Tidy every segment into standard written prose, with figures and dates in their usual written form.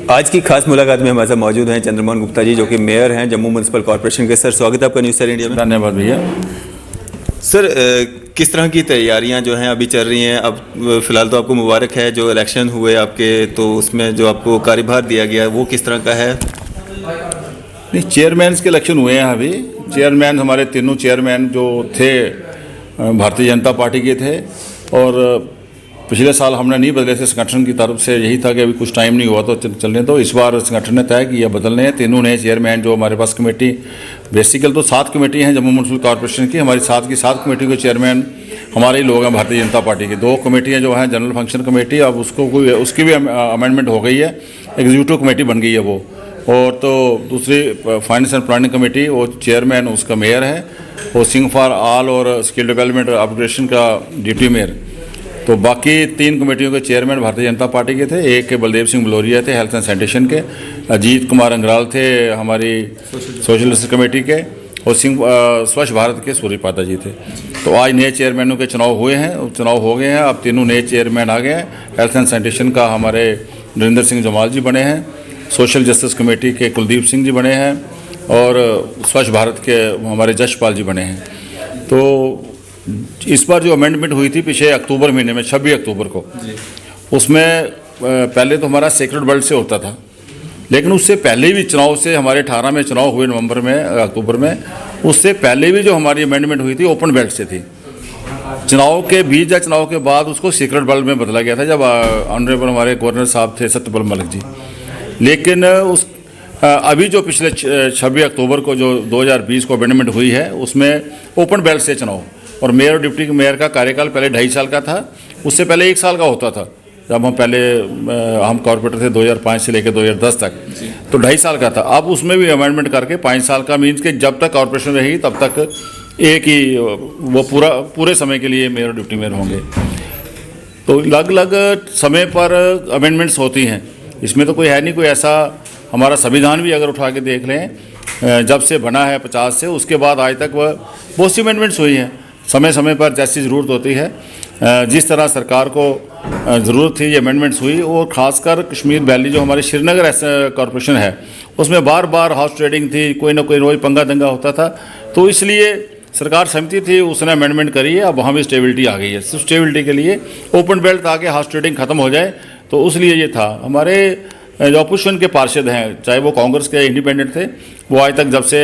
आज की खास मुलाकात में हमारे साथ मौजूद हैं चंद्रमोहन गुप्ता जी, जो कि मेयर हैं जम्मू म्यूनसिपल कॉर्पोरेशन के। सर, स्वागत है आपका न्यूज़ सर इंडिया में। धन्यवाद भैया। सर, किस तरह की तैयारियां जो हैं अभी चल रही हैं? अब फिलहाल तो आपको मुबारक है, जो इलेक्शन हुए आपके, तो उसमें जो आपको कार्यभार दिया गया वो किस तरह का है? नहीं, चेयरमैन के इलेक्शन हुए हैं अभी। चेयरमैन हमारे तीनों चेयरमैन जो थे भारतीय जनता पार्टी के थे, और पिछले साल हमने नहीं बदले थे। संगठन की तरफ से यही था कि अभी कुछ टाइम नहीं हुआ तो चलने दो। इस बार संगठन ने तय किया बदलने हैं। तीनों नए चेयरमैन जो हमारे पास कमेटी, बेसिकल तो 7 कमेटी हैं जम्मू म्यूनसिपल कॉर्पोरेशन की। हमारी 7 की 7 कमेटी के चेयरमैन हमारे ही लोग हैं भारतीय जनता पार्टी के। 2 कमेटियाँ जो हैं जनरल फंक्शन कमेटी, अब उसकी भी अमेंडमेंट हो गई है, एग्जीक्यूटिव कमेटी बन गई है वो। और तो दूसरी फाइनेंस एंड प्लानिंग कमेटी, वो चेयरमैन उसका मेयर है, वो सिंह फॉर ऑल और स्किल डेवलपमेंट अपग्रेडेशन का डिप्टी मेयर। तो बाकी 3 कमेटियों के चेयरमैन भारतीय जनता पार्टी के थे। एक के बलदेव सिंह बलोरिया थे हेल्थ एंड सैनिटेशन के, अजीत कुमार अंग्राल थे हमारी सोशलिस्ट कमेटी के, और स्वच्छ भारत के सूर्यपादा जी थे। तो आज नए चेयरमैनों के चुनाव हुए हैं, चुनाव हो गए हैं। अब तीनों नए चेयरमैन आ गए हैं। हेल्थ एंड सैनिटेशन का हमारे नरेंद्र सिंह जमाल जी बने हैं, सोशल जस्टिस कमेटी के कुलदीप सिंह जी बने हैं, और स्वच्छ भारत के हमारे जशपाल जी बने हैं। तो इस बार जो अमेंडमेंट हुई थी पिछले अक्टूबर महीने में, 26 अक्टूबर को, उसमें पहले तो हमारा सेक्रेड बेल्ट से होता था, लेकिन उससे पहले भी चुनाव से हमारे 18 में चुनाव हुए नवंबर में, अक्टूबर में, उससे पहले भी जो हमारी अमेंडमेंट हुई थी ओपन बेल्ट से थी। चुनाव के बीच या चुनाव के बाद उसको सीक्रेट बेल्ट में बदला गया था, जब ऑनरेबल हमारे गवर्नर साहब थे सत्यपाल मलिक जी। लेकिन अभी जो पिछले 26 अक्टूबर को जो 2020 को अमेंडमेंट हुई है, उसमें ओपन बेल्ट से चुनाव, और मेयर और डिप्टी मेयर का कार्यकाल पहले 2.5 साल का था, उससे पहले 1 साल का होता था। जब हम कॉर्पोरेटर थे 2005 से लेकर 2010 तक, तो 2.5 साल का था। अब उसमें भी अमेंडमेंट करके 5 साल का, मीन्स कि जब तक कॉर्पोरेशन रहेगी तब तक एक ही वो पूरे समय के लिए मेयर और डिप्टी मेयर होंगे। तो अलग अलग समय पर अमेंडमेंट्स होती हैं। इसमें तो कोई है नहीं कोई ऐसा। हमारा संविधान भी अगर उठा के देख लें, जब से बना है 50 से, उसके बाद आज तक वह बहुत सी अमेंडमेंट्स हुई हैं। समय समय पर जैसी ज़रूरत होती है, जिस तरह सरकार को ज़रूरत थी ये अमेंडमेंट्स हुई। और ख़ासकर कश्मीर वैली जो हमारी श्रीनगर कॉर्पोरेशन है, उसमें बार बार हाउस ट्रेडिंग थी, कोई ना कोई रोज़ पंगा दंगा होता था। तो इसलिए सरकार सहमति थी, उसने अमेंडमेंट करी है। अब वहाँ भी स्टेबिलिटी आ गई है। स्टेबिलिटी के लिए ओपन बेल्ट आके हाउस ट्रेडिंग ख़त्म हो जाए, तो उसलिए ये था। हमारे जो अपोजिशन के पार्षद हैं, चाहे वो कांग्रेस के इंडिपेंडेंट थे, वो आज तक जब से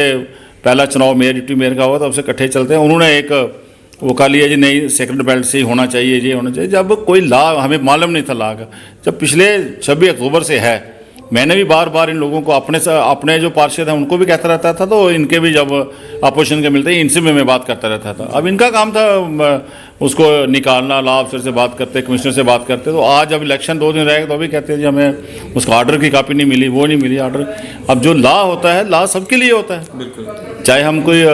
पहला चुनाव मेयर डिप्टी मेयर का हुआ तब से इकट्ठे चलते हैं। उन्होंने एक वो कहा लिया जी नहीं, सेक्रेट बेल्ट से ही होना चाहिए, ये होना चाहिए। जब कोई लॉ हमें मालूम नहीं था लॉ का, जब पिछले 26 अक्टूबर से है। मैंने भी बार बार इन लोगों को अपने जो पार्षद हैं उनको भी कहता रहता था, तो इनके भी जब अपोजिशन के मिलते इनसे भी मैं बात करता रहता था। अब इनका काम था उसको निकालना, लॉ ऑफिसर से बात करते, कमिश्नर से बात करते। तो आज जब इलेक्शन 2 दिन रहेगा तो अभी कहते हैं जी हमें उसका ऑर्डर की कॉपी नहीं मिली, वो नहीं मिली ऑर्डर। अब जो लॉ होता है, लॉ सबके लिए होता है। बिल्कुल। चाहे हम कोई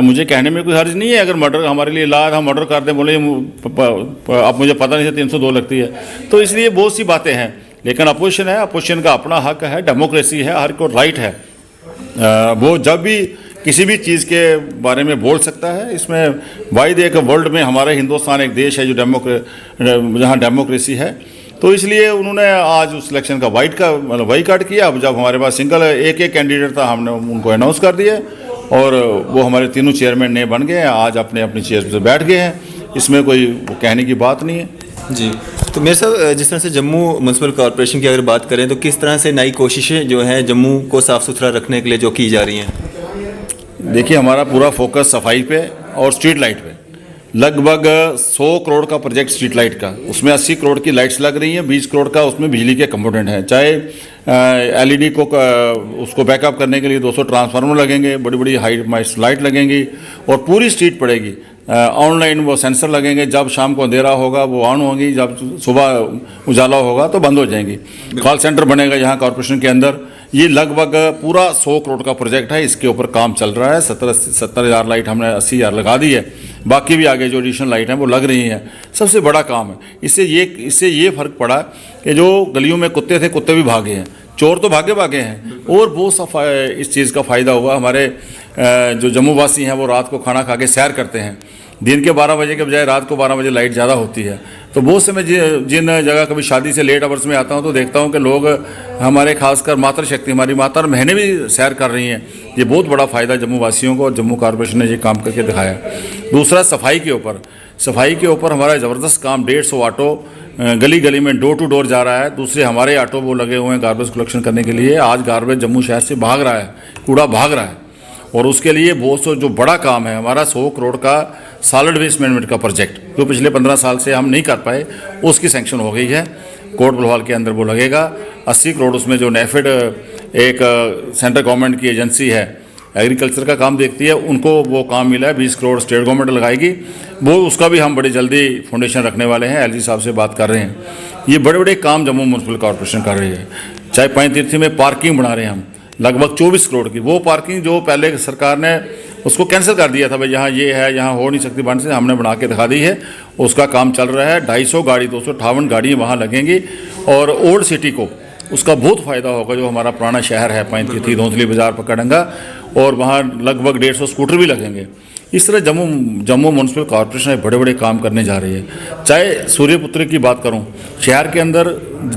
मुझे कहने में कोई हर्ज नहीं है, अगर मर्डर हमारे लिए लॉ, हम मर्डर कर दें, बोले अब मुझे पता नहीं था 302 लगती है। तो इसलिए बहुत सी बातें हैं, लेकिन अपोजिशन है, अपोजिशन का अपना हक है, डेमोक्रेसी है, हर को राइट है। वो जब भी किसी भी चीज़ के बारे में बोल सकता है। इसमें वाहिद एक वर्ल्ड में हमारा हिंदुस्तान एक देश है जो जहाँ डेमोक्रेसी है। तो इसलिए उन्होंने आज उस इलेक्शन का बाइकआउट किया। अब जब हमारे पास सिंगल एक कैंडिडेट था, हमने उनको अनाउंस कर दिया, और वो हमारे तीनों चेयरमैन नए बन गए हैं। आज अपने अपनी चेयर पर बैठ गए हैं, इसमें कोई कहने की बात नहीं है जी। तो मेरे साथ जिस तरह से जम्मू म्यूनसिपल कॉर्पोरेशन की अगर बात करें, तो किस तरह से नई कोशिशें जो हैं जम्मू को साफ़ सुथरा रखने के लिए जो की जा रही हैं? देखिए, हमारा पूरा फोकस सफाई पे और स्ट्रीट लाइट पे। लगभग 100 करोड़ का प्रोजेक्ट स्ट्रीट लाइट का, उसमें 80 करोड़ की लाइट्स लग रही हैं, 20 करोड़ का उसमें बिजली के कंपोनेंट हैं। चाहे एलईडी को उसको बैकअप करने के लिए 200 ट्रांसफार्मर लगेंगे, बड़ी बड़ी हाइट लाइट लगेंगी, और पूरी स्ट्रीट पड़ेगी। ऑनलाइन वो सेंसर लगेंगे, जब शाम को अंधेरा होगा वो ऑन होंगी, जब सुबह उजाला होगा तो बंद हो जाएंगी। कॉल सेंटर बनेगा यहाँ कॉर्पोरेशन के अंदर। ये लगभग पूरा 100 करोड़ का प्रोजेक्ट है। इसके ऊपर काम चल रहा है। 70,000 लाइट हमने 80,000 लगा दी है, बाकी भी आगे जो एडिशनल लाइट हैं वो लग रही हैं। सबसे बड़ा काम है। इससे ये फ़र्क पड़ा कि जो गलियों में कुत्ते थे, कुत्ते भी भागे हैं, चोर तो भागे हैं, और बहुत सा इस चीज़ का फ़ायदा हुआ। हमारे जो जम्मू वासी हैं वो रात को खाना खा के सैर करते हैं, दिन के 12 बजे के बजाय रात को 12 बजे लाइट ज़्यादा होती है। तो बहुत से मैं जिन जगह कभी शादी से लेट आवर्स में आता हूँ तो देखता हूँ कि लोग हमारे खासकर मातृशक्ति हमारी माता और बहनें भी सैर कर रही हैं। ये बहुत बड़ा फ़ायदा जम्मू वासियों को और जम्मू कॉर्पोरेशन ने ये काम करके दिखाया। दूसरा सफाई के ऊपर हमारा ज़बरदस्त काम, 150 ऑटो गली गली में डोर टू डोर जा रहा है। दूसरे हमारे ऑटो वो लगे हुए हैं गार्बेज कलेक्शन करने के लिए। आज गार्बेज जम्मू शहर से भाग रहा है, कूड़ा भाग रहा है, और उसके लिए बहुत सो जो बड़ा काम है हमारा 100 करोड़ का सॉलिड वेस्ट मैनेजमेंट का प्रोजेक्ट, जो पिछले 15 साल से हम नहीं कर पाए, उसकी सैंक्शन हो गई है। कोट बलवाल के अंदर वो लगेगा 80 करोड़। उसमें जो नेफेड एक सेंट्रल गवर्नमेंट की एजेंसी है, एग्रीकल्चर का काम देखती है, उनको वो काम मिला है। 20 करोड़ स्टेट गवर्नमेंट लगाएगी, वो उसका भी हम बड़ी जल्दी फाउंडेशन रखने वाले हैं। एलजी साहब से बात कर रहे हैं। ये बड़े बड़े काम जम्मू म्यूनसिपल कॉर्पोरेशन कर रही है। चाहे पंचतीर्थी में पार्किंग बना रहे हैं हम लगभग 24 करोड़ की। वो पार्किंग जो पहले सरकार ने उसको कैंसिल कर दिया था, भाई यहाँ ये है, यहाँ हो नहीं सकती बन से, हमने बना के दिखा दी है। उसका काम चल रहा है। 250 गाड़ी 258 गाड़ियाँ वहाँ लगेंगी और ओल्ड सिटी को उसका बहुत फ़ायदा होगा। जो हमारा पुराना शहर है पंचतीर्थी, धौंतली बाज़ार, पकड़ंगा, और वहाँ लगभग 150 स्कूटर भी लगेंगे। इस तरह जम्मू म्यूनसिपल कॉर्पोरेशन बड़े बड़े काम करने जा रही है। चाहे सूर्यपुत्र की बात करूं, शहर के अंदर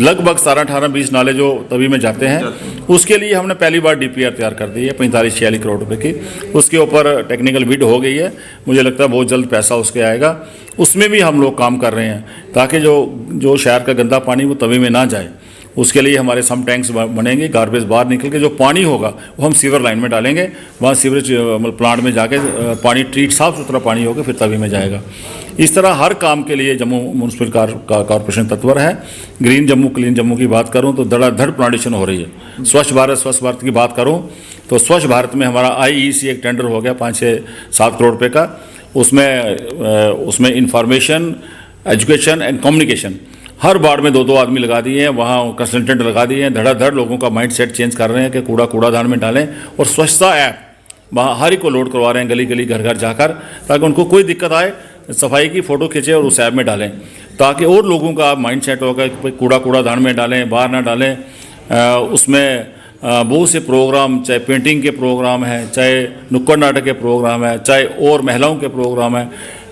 लगभग 17, 18, 20 नाले जो तवी में जाते हैं, उसके लिए हमने पहली बार डीपीआर तैयार कर दी है 45-46 करोड़ रुपए की। उसके ऊपर टेक्निकल बिड हो गई है। मुझे लगता है बहुत जल्द पैसा उसके आएगा। उसमें भी हम लोग काम कर रहे हैं ताकि जो शहर का गंदा पानी वो तवी में ना जाए। उसके लिए हमारे सम टैंक्स बनेंगे। गार्बेज बाहर निकल के जो पानी होगा वो हम सीवर लाइन में डालेंगे, वहाँ सीवरेज प्लांट में जाके पानी ट्रीट, साफ़ सुथरा पानी होगा, फिर तवी में जाएगा। इस तरह हर काम के लिए जम्मू म्यूनसिपल कॉर्पोरेशन तत्पर है। ग्रीन जम्मू, क्लीन जम्मू की बात करूँ तो धड़ाधड़ प्लांटेशन हो रही है। स्वच्छ भारत की बात करूँ तो स्वच्छ भारत में हमारा IEC एक टेंडर हो गया 5-7 करोड़ रुपये का। उसमें information, education and communication her ward में 2-2 आदमी लगा दिए हैं, वहाँ कंसल्टेंट लगा दिए हैं। धड़ाधड़ लोगों का माइंड सेट चेंज कर रहे हैं कि कूड़ादान में डालें, और स्वच्छता ऐप वहाँ हर एक को लोड करवा रहे हैं गली गली घर घर जाकर, ताकि उनको कोई दिक्कत आए सफाई की फ़ोटो खींचे और उस ऐप में डालें, ताकि और लोगों का माइंड सेट होगा कि कूड़ादान में डालें, बाहर ना डालें। उसमें बहुत से प्रोग्राम, चाहे पेंटिंग के प्रोग्राम हैं, चाहे नुक्कड़ नाटक के प्रोग्राम है, चाहे और महिलाओं के प्रोग्राम है।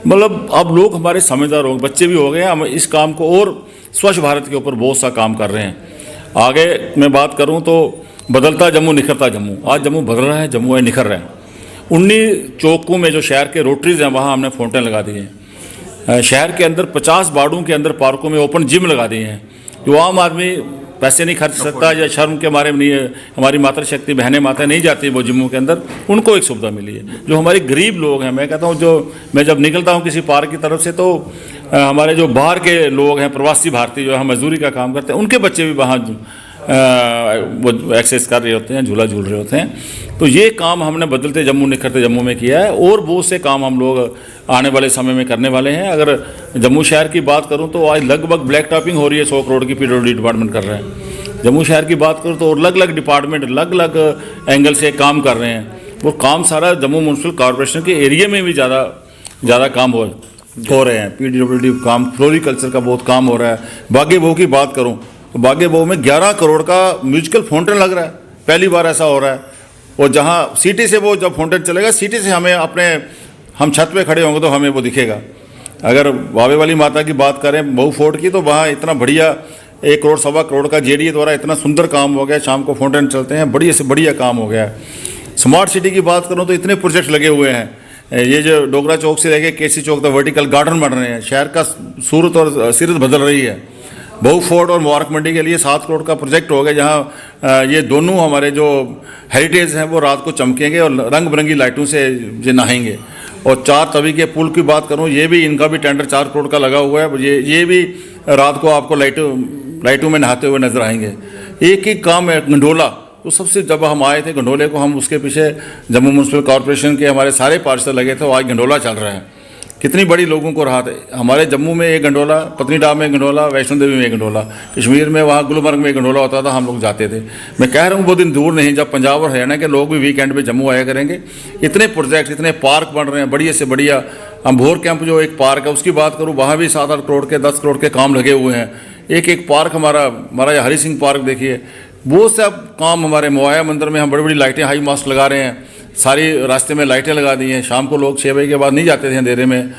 मतलब अब लोग हमारे समझदार हो, बच्चे भी हो गए हैं। हम इस काम को और स्वच्छ भारत के ऊपर बहुत सा काम कर रहे हैं। आगे मैं बात करूं तो बदलता जम्मू निखरता जम्मू। आज जम्मू बदल रहा है, जम्मू है निखर रहा है। 19 चौकों में जो शहर के रोटरीज हैं वहाँ हमने फाउंटेन लगा दिए हैं। शहर के अंदर 50 वार्डों के अंदर पार्कों में ओपन जिम लगा दिए हैं। जो आम आदमी पैसे नहीं खर्च सकता या शर्म के मारे नहीं, हमारी मातृशक्ति बहनें माता नहीं जाती वो जिम्मों के अंदर, उनको एक सुविधा मिली है। जो हमारे गरीब लोग हैं, मैं कहता हूँ, मैं जब निकलता हूँ किसी पार्क की तरफ से तो हमारे जो बाहर के लोग हैं, प्रवासी भारतीय जो हम मजदूरी का काम करते हैं, उनके बच्चे भी वहाँ वो एक्सेस कर रहे होते हैं, झूला झूल रहे होते हैं। तो ये काम हमने बदलते जम्मू निखरते जम्मू में किया है, और बहुत से काम हम लोग आने वाले समय में करने वाले हैं। अगर जम्मू शहर की बात करूं तो आज लगभग ब्लैक टॉपिंग हो रही है, 100 करोड़ की PWD डिपार्टमेंट कर रहे हैं। जम्मू शहर की बात करूं तो अलग अलग डिपार्टमेंट अलग अलग एंगल से काम कर रहे हैं। वो काम सारा जम्मू म्यूनसिपल कॉर्पोरेशन के एरिया में भी ज़्यादा काम हो रहे हैं। PWD काम, फ्लोरिकल्चर का बहुत काम हो रहा है। बागे बहु की बात करूँ तो बागे बहु में 11 करोड़ का म्यूजिकल फाउंटेन लग रहा है, पहली बार ऐसा हो रहा है। और जहाँ सिटी से वो जब फाउंटेन चलेगा, सिटी से हम छत पे खड़े होंगे तो हमें वो दिखेगा। अगर बावे वाली माता की बात करें बहु फोर्ट की, तो वहाँ इतना बढ़िया 1 करोड़ 1.25 करोड़ का JDA द्वारा इतना सुंदर काम हो गया। शाम को फाउंटेन चलते हैं, बढ़िया से बढ़िया काम हो गया है। स्मार्ट सिटी की बात करूँ तो इतने प्रोजेक्ट लगे हुए हैं। ये जो डोगरा चौक से लेके KC चौक तक वर्टिकल गार्डन बन रहे हैं। शहर का सूरत और सीरत बदल रही है। बहु फोर्ट और मुबारक मंडी के लिए 7 करोड़ का प्रोजेक्ट हो गया, जहाँ ये दोनों हमारे जो हेरिटेज हैं वो रात को चमकेंगे और रंग बिरंगी लाइटों से ये नहाएंगे। और 4 तवी के पुल की बात करूँ, ये भी इनका भी टेंडर 4 करोड़ का लगा हुआ है। ये भी रात को आपको लाइटों में नहाते हुए नजर आएंगे। एक एक काम है। गंडोला तो सबसे, जब हम आए थे गंडोले को, हम उसके पीछे जम्मू म्यूनसिपल कॉर्पोरेशन के हमारे सारे पार्षद लगे थे। आज गंडोला चल रहा है। कितनी बड़ी लोगों को राहत है। हमारे जम्मू में एक गंडोला, पत्नीटॉप में गंडोला, वैष्णो देवी में गंडोला, कश्मीर में वहाँ गुलमर्ग में गंडोला होता था, हम लोग जाते थे। मैं कह रहा हूँ वो दिन दूर नहीं जब पंजाब और हरियाणा के लोग भी वीकेंड पे जम्मू आया करेंगे। इतने प्रोजेक्ट, इतने पार्क बन रहे हैं, बढ़िया से बढ़िया। अम्भोर कैंप जो एक पार्क है, उसकी बात करूँ, वहाँ भी 7-8 करोड़ के 10 करोड़ के काम लगे हुए हैं। एक पार्क हमारा महाराजा हरि सिंह पार्क देखिए, बहुत से काम हमारे मोआया मंदिर में हम बड़ी बड़ी लाइटें हाई मास्ट लगा रहे हैं। सारी रास्ते में लाइटें लगा दी हैं। शाम को लोग 6 बजे के बाद नहीं जाते थे अंधेरे में।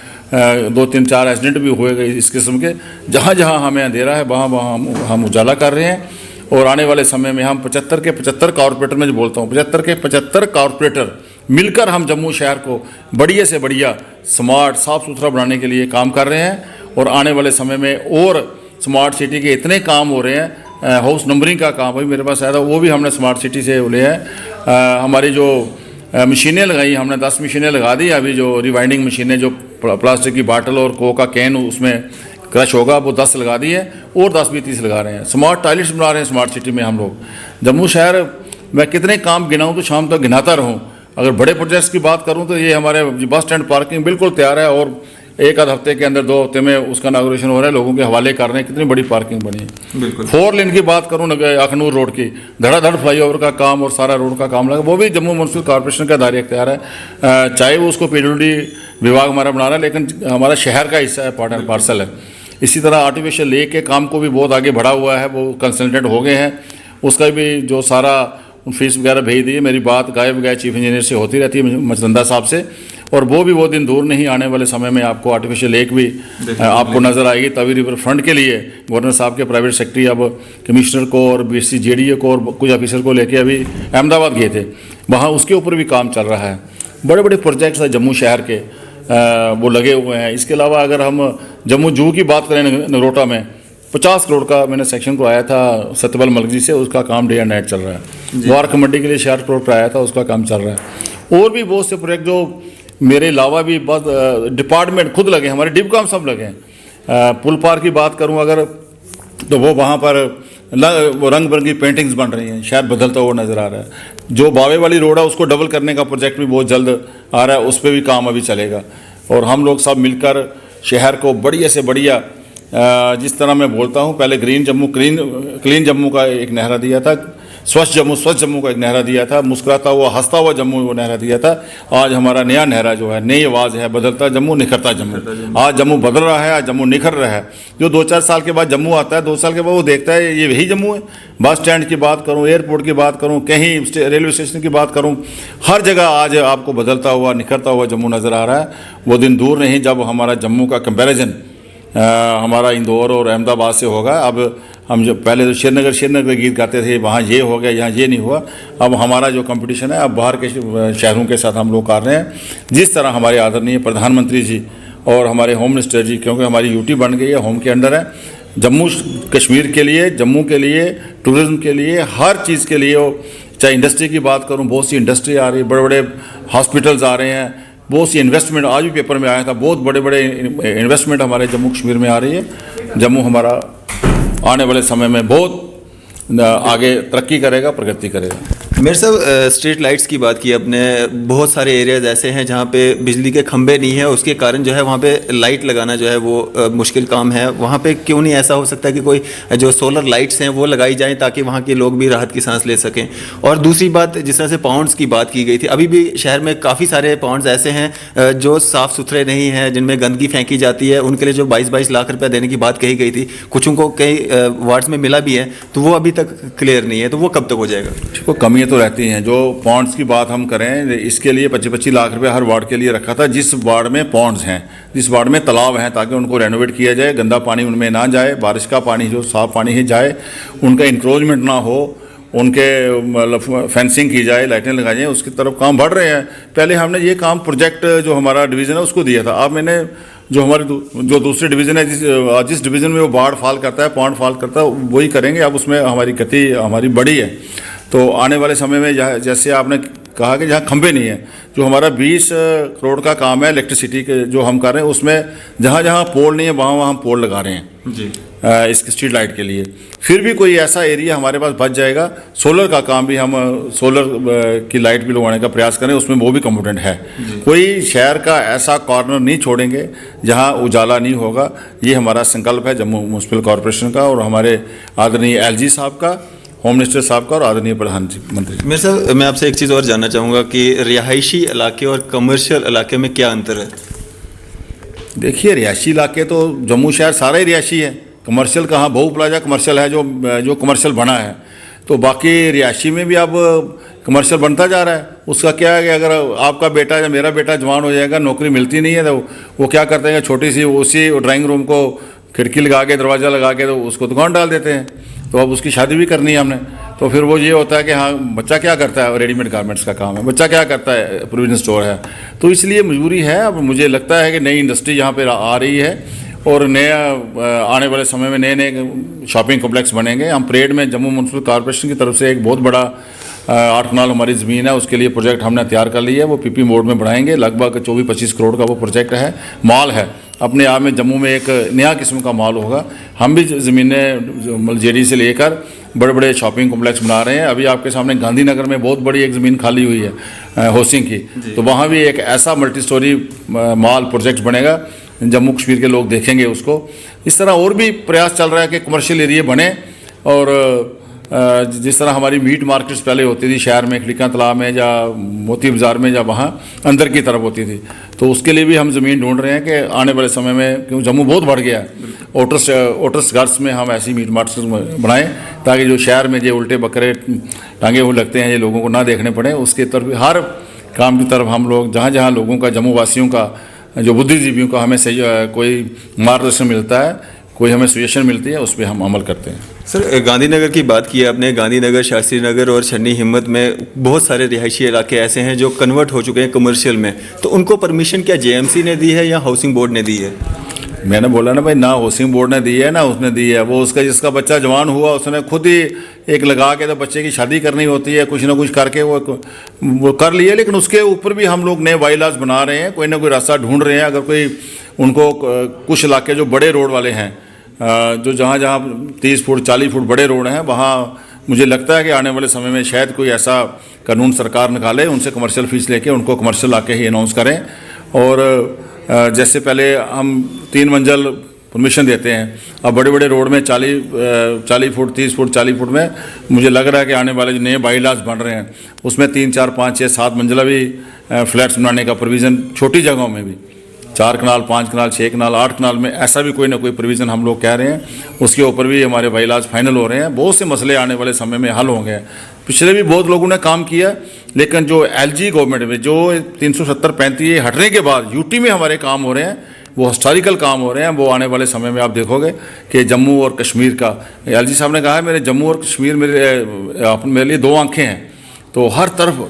2-3-4 एक्सीडेंट भी हुए इस किस्म के। जहाँ जहाँ हमें अंधेरा है वहाँ वहाँ हम उजाला कर रहे हैं। और आने वाले समय में हम 75 के 75 कॉरपोरेटर में जो बोलता हूँ, 75 के 75 कॉरपोरेटर मिलकर हम जम्मू शहर को बढ़िया से बढ़िया स्मार्ट साफ़ सुथरा बनाने के लिए काम कर रहे हैं। और आने वाले समय में और स्मार्ट सिटी के इतने काम हो रहे हैं। हाउस नंबरिंग का काम अभी मेरे पास आया था, वो भी हमने स्मार्ट सिटी से लिया है। हमारी जो मशीनें लगाई हमने 10 मशीनें लगा दी। अभी जो रिवाइंडिंग मशीनें जो प्लास्टिक की बाटल और कोक का कैन उसमें क्रश होगा वो 10 लगा दी है और 10-20-30 लगा रहे हैं। स्मार्ट टॉयलेट्स बना रहे हैं स्मार्ट सिटी में हम लोग। जम्मू शहर मैं कितने काम गिनाऊँ तो शाम तक गिनाता रहूँ। अगर बड़े प्रोजेक्ट्स की बात करूँ तो ये हमारे बस स्टैंड पार्किंग बिल्कुल तैयार है और एक आध हफ्ते के अंदर 2 हफ्ते में उसका इनॉग्रेशन हो रहा है। लोगों के हवाले कर रहे हैं, कितनी बड़ी पार्किंग बनी है। बिल्कुल। 4 लेन की बात करूँ अखनूर रोड की, धड़ाधड़ फ्लाईओवर का काम और सारा रोड का काम लगा, वो भी जम्मू म्यूनसिपल कॉर्पोरेशन का दायरे इख्तियार है। चाहे वो उसको पीडब्ल्यूडी विभाग हमारा बना रहा है, लेकिन हमारा शहर का हिस्सा है, पार्ट एंड पार्सल है। इसी तरह आर्टिफिशियल लेक के काम को भी बहुत आगे बढ़ा हुआ है, वो कंसल्टेंट हो गए हैं। उसका भी जो सारा फीस वगैरह भेज दी है। मेरी बात गायब चीफ इंजीनियर से होती रहती है, मचरंदा साहब से, और वो दिन दूर नहीं, आने वाले समय में आपको आर्टिफिशियल लेक भी आपको नज़र आएगी। तवी रिवर फ्रंट के लिए गवर्नर साहब के प्राइवेट सेक्रेटरी अब कमिश्नर को और BC JDA को और कुछ ऑफिसर को लेके अभी अहमदाबाद गए थे, वहाँ उसके ऊपर भी काम चल रहा है। बड़े बड़े प्रोजेक्ट्स हैं जम्मू शहर के, वो लगे हुए हैं। इसके अलावा अगर हम जम्मू जू की बात करें, नगरोटा में 50 करोड़ का मैंने सेक्शन को आया था सत्यपाल मलिक जी से, उसका काम डे एंड नाइट चल रहा है। वार कमेटी के लिए 66 करोड़ का आया था, उसका काम चल रहा है। और भी बहुत से प्रोजेक्ट जो मेरे अलावा भी बहुत डिपार्टमेंट खुद लगे, हमारे डिपकाम सब लगे हैं। पुल पार की बात करूं अगर तो वो वहाँ पर रंग बिरंगी पेंटिंग्स बन रही हैं, शहर बदलता हुआ नज़र आ रहा है। जो बावे वाली रोड है उसको डबल करने का प्रोजेक्ट भी बहुत जल्द आ रहा है, उस पर भी काम अभी चलेगा। और हम लोग सब मिलकर शहर को बढ़िया से बढ़िया, जिस तरह मैं बोलता हूँ, पहले ग्रीन जम्मू क्लीन जम्मू का एक नारा दिया था, स्वच्छ जम्मू का एक नारा दिया था, मुस्कुराता हुआ हंसता हुआ जम्मू वो नारा दिया था। आज हमारा नया नारा जो है, नई आवाज़ है, बदलता जम्मू निखरता जम्मू। आज जम्मू बदल रहा है, आज जम्मू निखर रहा है। जो 2-4 साल के बाद जम्मू आता है, 2 साल के बाद वो देखता है ये वही जम्मू है। बस स्टैंड की बात करूँ, एयरपोर्ट की बात करूँ, कहीं रेलवे स्टेशन की बात करूँ, हर जगह आज आपको बदलता हुआ निखरता हुआ जम्मू नज़र आ रहा है। वो दिन दूर नहीं जब हमारा जम्मू का कंपैरिजन हमारा इंदौर और अहमदाबाद से होगा। अब हम जो पहले तो श्रीनगर गीत गाते थे, वहाँ ये हो गया, यहाँ ये नहीं हुआ। अब हमारा जो कंपटीशन है अब बाहर के शहरों के साथ हम लोग कर रहे हैं। जिस तरह हमारे आदरणीय प्रधानमंत्री जी और हमारे होम मिनिस्टर जी, क्योंकि हमारी यूटी बन गई है, होम के अंडर है, जम्मू कश्मीर के लिए, जम्मू के लिए, टूरिज़्म के लिए, हर चीज़ के लिए, चाहे इंडस्ट्री की बात करूँ, बहुत सी इंडस्ट्री आ रही है, बड़े बड़े हॉस्पिटल्स आ रहे हैं, बहुत सी इन्वेस्टमेंट, आज भी पेपर में आया था, बहुत बड़े बड़े इन्वेस्टमेंट हमारे जम्मू कश्मीर में आ रही है। जम्मू हमारा आने वाले समय में बहुत आगे तरक्की करेगा, प्रगति करेगा। मेरे साहब, स्ट्रीट लाइट्स की बात की आपने, बहुत सारे एरियाज ऐसे हैं जहाँ पे बिजली के खंभे नहीं है, उसके कारण जो है वहाँ पे लाइट लगाना जो है वो मुश्किल काम है। वहाँ पे क्यों नहीं ऐसा हो सकता कि कोई जो सोलर लाइट्स हैं वो लगाई जाएं ताकि वहाँ के लोग भी राहत की सांस ले सकें। और दूसरी बात, जिस तरह से पाउंड्स की बात की गई थी, अभी भी शहर में काफ़ी सारे पाउंड्स ऐसे हैं जो साफ़ सुथरे नहीं हैं, जिनमें गंदगी फेंकी जाती है। उनके लिए जो 22-22 लाख रुपया देने की बात कही गई थी, कुछ उनको कई वार्ड्स में मिला भी है, तो वो अभी तक क्लियर नहीं है, तो वो कब तक हो जाएगा? देखो, कमियाँ तो रहती हैं। जो पॉन्ड्स की बात हम करें, इसके लिए 25-25 लाख रुपए हर वार्ड के लिए रखा था। जिस वार्ड में पॉन्ड्स हैं, जिस वार्ड में तालाब हैं, ताकि उनको रेनोवेट किया जाए, गंदा पानी उनमें ना जाए, बारिश का पानी जो साफ पानी ही जाए, उनका इंक्रोचमेंट ना हो, उनके मतलब फेंसिंग की जाए, लाइटें लगाई जाए, उसकी तरफ काम बढ़ रहे हैं। पहले हमने ये काम प्रोजेक्ट जो हमारा डिवीज़न है उसको दिया था। अब मैंने जो हमारे जो दूसरे डिवीज़न है, जिस डिवीज़न में वो बाढ़ फॉल करता है, पॉन्ड फॉल करता है, वही करेंगे। अब उसमें हमारी गति हमारी बड़ी है। तो आने वाले समय में जैसे आपने कहा कि जहाँ खंभे नहीं हैं, जो हमारा 20 करोड़ का काम है इलेक्ट्रिसिटी के जो हम कर रहे हैं, उसमें जहाँ जहाँ पोल नहीं है वहाँ हम पोल लगा रहे हैं जी, इस स्ट्रीट लाइट के लिए। फिर भी कोई ऐसा एरिया हमारे पास बच जाएगा, सोलर का काम भी हम सोलर की लाइट भी लगवाने का प्रयास करें, उसमें वो भी कंपोनेंट है। कोई शहर का ऐसा कॉर्नर नहीं छोड़ेंगे जहां उजाला नहीं होगा। ये हमारा संकल्प है जम्मू म्यूनसिपल कॉरपोरेशन का और हमारे आदरणीय LG साहब का, होम मिनिस्टर साहब का और आदरणीय प्रधानमंत्री। मेरे साहब, मैं आपसे एक चीज़ और जानना चाहूँगा कि रिहायशी इलाके और कमर्शियल इलाके में क्या अंतर है? देखिए, रिहायशी इलाके तो जम्मू शहर सारा ही रिहायशी है। कमर्शियल कहाँ, बहु प्लाजा कमर्शियल है जो कमर्शियल बना है, तो बाकी रिहायशी में भी अब कमर्शियल बनता जा रहा है। उसका क्या है कि अगर आपका बेटा या मेरा बेटा जवान हो जाएगा, नौकरी मिलती नहीं है, तो वो क्या करते हैं, छोटी सी उसी ड्राइंग रूम को खिड़की लगा के दरवाज़ा लगा के तो उसको दुकान डाल देते हैं। तो अब उसकी शादी भी करनी है हमने, तो फिर वो ये होता है कि हाँ बच्चा क्या करता है, रेडीमेड गारमेंट्स का काम है, बच्चा क्या करता है, प्रोविजन स्टोर है। तो इसलिए मजबूरी है। अब मुझे लगता है कि नई इंडस्ट्री यहाँ पर आ रही है और नया आने वाले समय में नए नए शॉपिंग कॉम्प्लेक्स बनेंगे। हम परेड में जम्मू म्यूनसिपल कॉर्पोरेशन की तरफ से एक बहुत बड़ा 8 कनाल हमारी ज़मीन है, उसके लिए प्रोजेक्ट हमने तैयार कर लिया है। वो पीपी मोड में बढ़ाएंगे, लगभग 24-25 करोड़ का वो प्रोजेक्ट है। माल है अपने आप में, जम्मू में एक नया किस्म का माल होगा। हम भी ज़मीनें जेडी से लेकर बड़े बड़े शॉपिंग कॉम्प्लेक्स बना रहे हैं। अभी आपके सामने गांधीनगर में बहुत बड़ी एक ज़मीन खाली हुई है हाउसिंग की, तो वहाँ भी एक ऐसा मल्टी स्टोरी माल प्रोजेक्ट बनेगा, जम्मू कश्मीर के लोग देखेंगे उसको। इस तरह और भी प्रयास चल रहा है कि कमर्शियल एरिया बने। और जिस तरह हमारी मीट मार्केट्स पहले होती थी शहर में, खड़िका तालाब में या मोती बाज़ार में, या वहाँ अंदर की तरफ होती थी, तो उसके लिए भी हम ज़मीन ढूंढ रहे हैं कि आने वाले समय में, क्योंकि जम्मू बहुत बढ़ गया है, ओटर्स गर्स में हम ऐसी मीट मार्केट्स बनाएं ताकि जो शहर में जो उल्टे बकरे टांगे हुए लगते हैं ये लोगों को ना देखने पड़े। उसके तरफ हर काम की तरफ हम लोग, जहाँ जहाँ लोगों का, जम्मू वासियों का, जो बुद्धिजीवियों का हमें सही कोई मार्गदर्शन मिलता है, कोई हमें सजेशन मिलती है, उस पर हम अमल करते हैं। सर, गांधीनगर की बात की आपने। गांधीनगर, शास्त्री नगर और छन्नी हिम्मत में बहुत सारे रिहायशी इलाके ऐसे हैं जो कन्वर्ट हो चुके हैं कमर्शियल में, तो उनको परमिशन क्या जेएमसी ने दी है या हाउसिंग बोर्ड ने दी है? मैंने बोला ना भाई, ना हाउसिंग बोर्ड ने दी है ना उसने दी है। वो उसका जिसका बच्चा जवान हुआ उसने खुद ही एक लगा के, तो बच्चे की शादी करनी होती है, कुछ ना कुछ करके वो कर लिया। लेकिन उसके ऊपर भी हम लोग नए बाईलॉज बना रहे हैं, कोई ना कोई रास्ता ढूंढ रहे हैं। अगर कोई उनको कुछ इलाके जो बड़े रोड वाले हैं, जो जहाँ जहाँ 30 फुट 40 फुट बड़े रोड हैं, वहाँ मुझे लगता है कि आने वाले समय में शायद कोई ऐसा कानून सरकार निकाले, उनसे कमर्शियल फीस लेके उनको कमर्शियल आके ही अनाउंस करें। और जैसे पहले हम 3 मंजिल परमिशन देते हैं, अब बड़े बड़े रोड में 40 फुट 30 फुट 40 फुट में मुझे लग रहा है कि आने वाले जो नए बाईलॉज बन रहे हैं उसमें 3 4 5 6 7 मंजिला भी फ्लैट्स बनाने का प्रोविज़न, छोटी जगहों में भी 4 कनाल 5 कनाल 6 कनाल 8 कनाल में, ऐसा भी कोई ना कोई प्रोविज़न हम लोग कह रहे हैं। उसके ऊपर भी हमारे बाईलॉज फाइनल हो रहे हैं। बहुत से मसले आने वाले समय में हल होंगे। पिछले भी बहुत लोगों ने काम किया, लेकिन जो एलजी गवर्नमेंट में जो 370-35 हटने के बाद यूटी में हमारे काम हो रहे हैं, वो हिस्टोरिकल काम हो रहे हैं। वो आने वाले समय में आप देखोगे कि जम्मू और कश्मीर का, एलजी साहब ने कहा है मेरे जम्मू और कश्मीर मेरे लिए 2 आंखें हैं। तो हर तरफ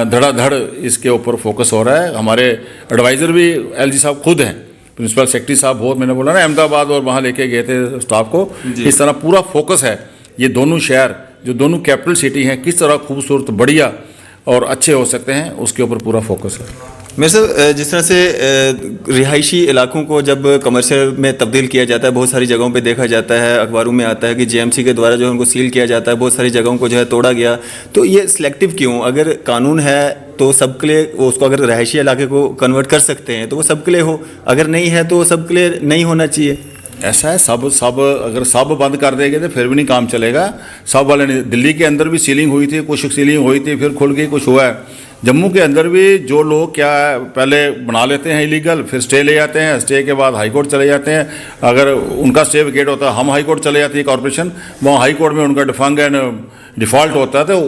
धड़ाधड़ इसके ऊपर फोकस हो रहा है। हमारे एडवाइज़र भी एलजी साहब खुद हैं, प्रिंसिपल सेक्रेटरी साहब, बहुत, मैंने बोला ना, अहमदाबाद और वहाँ लेके गए थे स्टाफ को। इस तरह पूरा फोकस है। ये दोनों शहर जो दोनों कैपिटल सिटी हैं किस तरह खूबसूरत, बढ़िया और अच्छे हो सकते हैं, उसके ऊपर पूरा फोकस है। मेरे से जिस तरह से रिहायशी इलाकों को जब कमर्शियल में तब्दील किया जाता है, बहुत सारी जगहों पे देखा जाता है, अखबारों में आता है कि जेएमसी के द्वारा जो है उनको सील किया जाता है, बहुत सारी जगहों को जो है तोड़ा गया। तो ये सिलेक्टिव क्यों? अगर कानून है तो सबके लिए उसको, अगर रिहायशी इलाके को कन्वर्ट कर सकते हैं तो वो सबके लिए हो, अगर नहीं है तो सबके लिए नहीं होना चाहिए। ऐसा है, सब अगर सब बंद कर देंगे तो फिर भी नहीं काम चलेगा। सब वाले नहीं, दिल्ली के अंदर भी सीलिंग हुई थी, कुछ सीलिंग हुई थी, फिर खुल गई, कुछ हुआ है। जम्मू के अंदर भी जो लोग क्या पहले बना लेते हैं इलीगल, फिर स्टे ले जाते हैं, स्टे के बाद हाई कोर्ट चले जाते हैं। अगर उनका स्टे विकेट होता है, हम हाई कोर्ट चले जाती है कॉर्पोरेशन, वहाँ हाई कोर्ट में उनका डिफंग एंड डिफ़ॉल्ट होता है, तो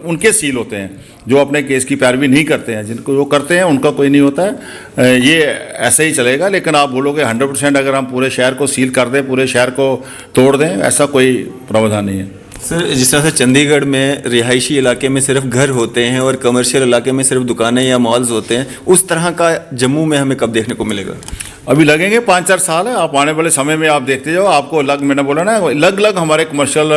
उनके सील होते हैं। जो अपने केस की पैरवी नहीं करते हैं, जिनको वो करते हैं उनका कोई नहीं होता है। ये ऐसे ही चलेगा। लेकिन आप बोलोगे 100% अगर हम पूरे शहर को सील कर दें, पूरे शहर को तोड़ दें, ऐसा कोई प्रावधान नहीं है। सर, जिस तरह से चंडीगढ़ में रिहायशी इलाके में सिर्फ घर होते हैं और कमर्शियल इलाके में सिर्फ दुकानें या मॉल्स होते हैं, उस तरह का जम्मू में हमें कब देखने को मिलेगा? अभी लगेंगे 5-4 साल है। आप आने वाले समय में आप देखते जाओ, आपको मैंने बोला ना, अलग हमारे कमर्शियल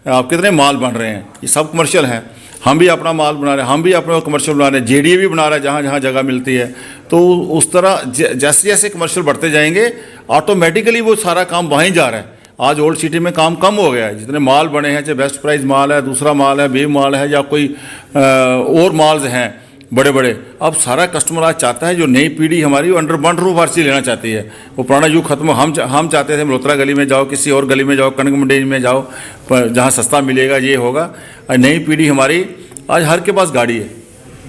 आप कितने माल बन रहे हैं, ये सब कमर्शियल हैं। हम भी अपना माल बना रहे हैं, हम भी अपना कमर्शियल बना रहे हैं, जेडीए भी बना रहा है जहाँ जहाँ जगह मिलती है। तो उस तरह जैसे जैसे कमर्शियल बढ़ते जाएंगे, ऑटोमेटिकली वो सारा काम वहीं जा रहा है। आज ओल्ड सिटी में काम कम हो गया है। जितने माल बने हैं, चाहे बेस्ट प्राइस माल है, दूसरा माल है, बी माल है, या कोई और माल्स हैं बड़े बड़े, अब सारा कस्टमर आज चाहता है, जो नई पीढ़ी हमारी वो अंडर वन रूफ आरसी लेना चाहती है। वो पुराना युग खत्म। हम चाहते थे मल्होत्रा गली में जाओ, किसी और गली में जाओ, कनक मंडी में जाओ, जहाँ सस्ता मिलेगा, ये होगा। नई पीढ़ी हमारी आज हर के पास गाड़ी है।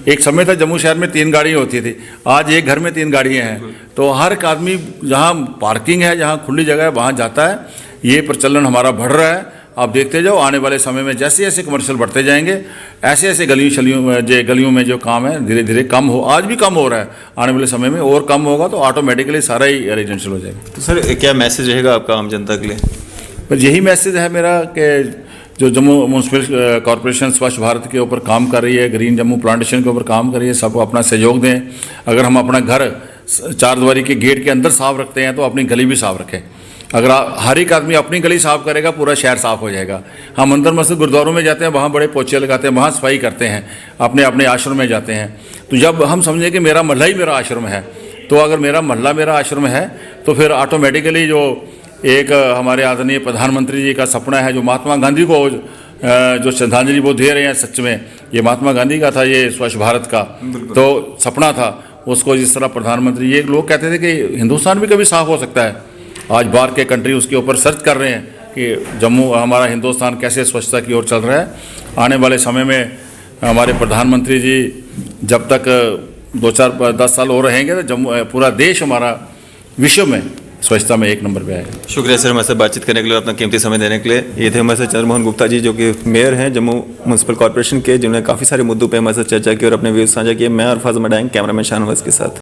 एक समय था जम्मू शहर में 3 गाड़ियाँ होती थी, आज एक घर में 3 गाड़ियाँ हैं। तो हर एक आदमी जहाँ पार्किंग है, जहाँ खुली जगह है, वहाँ जाता है। ये प्रचलन हमारा बढ़ रहा है। आप देखते जाओ, आने वाले समय में जैसे जैसे कमर्शियल बढ़ते जाएंगे, ऐसे ऐसे गलियों में जो काम है धीरे धीरे कम हो, आज भी कम हो रहा है, आने वाले समय में और कम होगा, तो ऑटोमेटिकली सारा ही रेजिडेंशियल हो जाएगा। तो सर क्या मैसेज रहेगा आपका आम जनता के लिए? पर यही मैसेज है मेरा कि जो जम्मू म्यूनसिपल कॉरपोरेशन स्वच्छ भारत के ऊपर काम कर रही है, ग्रीन जम्मू प्लांटेशन के ऊपर काम कर रही है, सबको अपना सहयोग दें। अगर हम अपना घर चारदीवारी के गेट के अंदर साफ रखते हैं तो अपनी गली भी साफ रखें। अगर हर एक आदमी अपनी गली साफ करेगा, पूरा शहर साफ हो जाएगा। हम अंदर मस्जिद गुरुद्वारों में जाते हैं, वहाँ बड़े पोछे लगाते हैं, वहाँ सफाई करते हैं, अपने अपने आश्रम में जाते हैं। तो जब हम समझें कि मेरा मोहल्ला ही मेरा आश्रम है, तो अगर मेरा मोहल्ला मेरा आश्रम है तो फिर ऑटोमेटिकली जो एक हमारे आदरणीय प्रधानमंत्री जी का सपना है, जो महात्मा गांधी को जो श्रद्धांजलि वो दे रहे हैं, सच में ये महात्मा गांधी का था, ये स्वच्छ भारत का तो सपना था, उसको जिस तरह प्रधानमंत्री, ये लोग कहते थे कि हिंदुस्तान भी कभी साफ हो सकता है। आज बाहर के कंट्री उसके ऊपर सर्च कर रहे हैं कि जम्मू हमारा हिंदुस्तान कैसे स्वच्छता की ओर चल रहा है। आने वाले समय में हमारे प्रधानमंत्री जी जब तक 2-4-10 साल और रहेंगे तो जम्मू पूरा देश हमारा विश्व में स्वच्छता में 1 नंबर पे आएगा। शुक्रिया सर हमारे साथ बातचीत करने के लिए, अपना कीमती समय देने के लिए। ये थे हमारे साथ चंद्रमोहन गुप्ता जी, जो कि मेयर हैं जम्मू म्यूनसिपल कॉर्पोरेशन के, जिन्होंने काफ़ी सारे मुद्दों पे हमारे साथ चर्चा की और अपने व्यूज़ साझा किए। मैं और फाज़ मडाइंग, कैमरामैन शाहनवाज के साथ।